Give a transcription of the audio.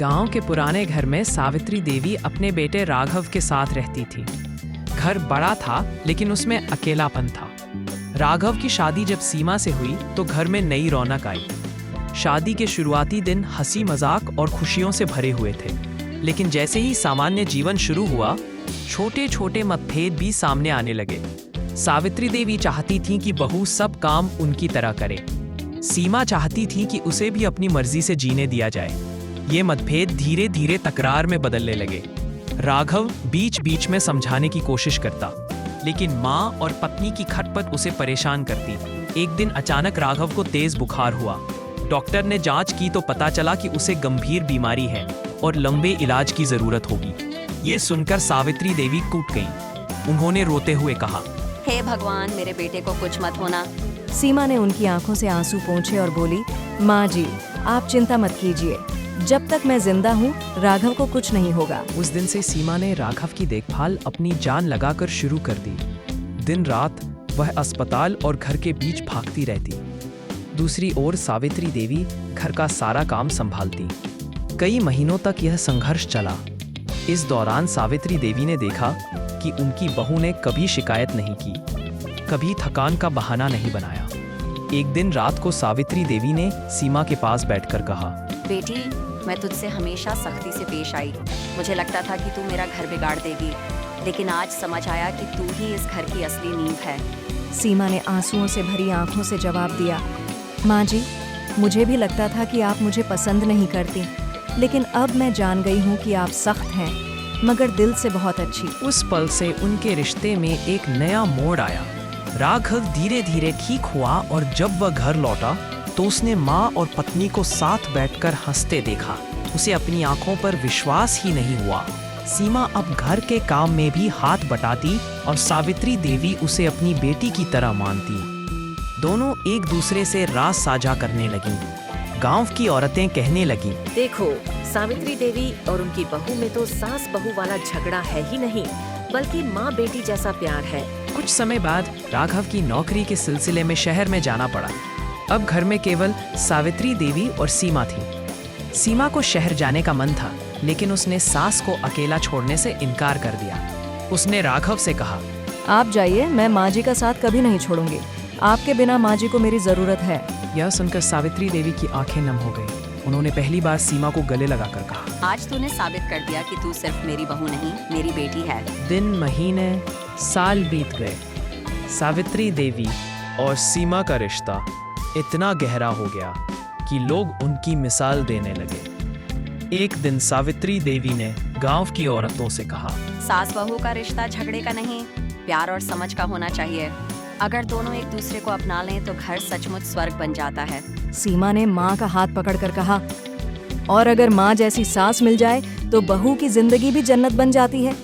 गांव के पुराने घर में सावित्री देवी अपने बेटे राघव के साथ रहती थी। घर बड़ा था लेकिन उसमें अकेलापन था। राघव की शादी जब सीमा से हुई तो घर में नई रौनक आई। शादी के शुरुआती दिन हंसी मजाक और खुशियों से भरे हुए थे, लेकिन जैसे ही सामान्य जीवन शुरू हुआ, छोटे छोटे मतभेद भी सामने आने लगे। सावित्री देवी चाहती थी कि बहू सब काम उनकी तरह करे। सीमा चाहती थी कि उसे भी अपनी मर्जी से जीने दिया जाए। ये मतभेद धीरे धीरे तकरार में बदलने लगे। राघव बीच बीच में समझाने की कोशिश करता, लेकिन माँ और पत्नी की खटपट उसे परेशान करती। एक दिन अचानक राघव को तेज बुखार हुआ। डॉक्टर ने जांच की तो पता चला कि उसे गंभीर बीमारी है और लंबे इलाज की जरूरत होगी। ये सुनकर सावित्री देवी टूट गईं। उन्होंने रोते हुए कहा, हे भगवान, मेरे बेटे को कुछ मत होना। सीमा ने उनकी आंखों से आंसू पोंछे और बोली, माँ जी, आप चिंता मत कीजिए। जब तक मैं जिंदा हूँ, राघव को कुछ नहीं होगा। उस दिन से सीमा ने राघव की देखभाल अपनी जान लगाकर शुरू कर दी। दिन रात वह अस्पताल और घर के बीच भागती रहती। दूसरी ओर सावित्री देवी घर का सारा काम संभालती। कई महीनों तक यह संघर्ष चला। इस दौरान सावित्री देवी ने देखा कि उनकी बहू ने कभी शिकायत नहीं की, कभी थकान का बहाना नहीं बनाया। एक दिन रात को सावित्री देवी ने सीमा के पास बैठकर कहा, बेटी, मैं तुझसे हमेशा सख्ती से पेश आई। मुझे लगता था कि तू मेरा घर बिगाड़ देगी, लेकिन आज समझ आया कि तू ही इस घर की असली नींव है। सीमा ने आंसुओं से भरी आंखों से जवाब दिया, माँ जी, मुझे भी लगता था कि आप मुझे पसंद नहीं करती, लेकिन अब मैं जान गई हूँ कि आप सख्त हैं, मगर दिल से बहुत अच्छी। उस पल से उनके रिश्ते में एक नया मोड़ आया। राघव धीरे धीरे ठीक हुआ और जब वह घर लौटा तो उसने माँ और पत्नी को साथ बैठकर हंसते देखा। उसे अपनी आंखों पर विश्वास ही नहीं हुआ। सीमा अब घर के काम में भी हाथ बटाती और सावित्री देवी उसे अपनी बेटी की तरह मानती। दोनों एक दूसरे से राज साझा करने लगीं। गांव की औरतें कहने लगीं, देखो, सावित्री देवी और उनकी बहू में तो सास बहू वाला झगड़ा है ही नहीं, बल्कि माँ बेटी जैसा प्यार है। कुछ समय बाद राघव की नौकरी के सिलसिले में शहर में जाना पड़ा। अब घर में केवल सावित्री देवी और सीमा थी। सीमा को शहर जाने का मन था, लेकिन उसने सास को अकेला छोड़ने से इनकार कर दिया। उसने राघव से कहा, आप जाइए, मैं माँ जी का साथ कभी नहीं छोड़ूंगी। आपके बिना माँ जी को मेरी जरूरत है। यह सुनकर सावित्री देवी की आंखें नम हो गई। उन्होंने पहली बार सीमा को गले लगाकर कहा, आज तूने साबित कर दिया कि तू सिर्फ मेरी बहू नहीं, मेरी बेटी है। दिन, महीने, साल बीत गए। सावित्री देवी और सीमा का रिश्ता इतना गहरा हो गया कि लोग उनकी मिसाल देने लगे। एक दिन सावित्री देवी ने गांव की औरतों से कहा, सास बहू का रिश्ता झगड़े का नहीं, प्यार और समझ का होना चाहिए। अगर दोनों एक दूसरे को अपना लें तो घर सचमुच स्वर्ग बन जाता है। सीमा ने माँ का हाथ पकड़कर कहा, और अगर माँ जैसी सास मिल जाए तो बहू की जिंदगी भी जन्नत बन जाती है।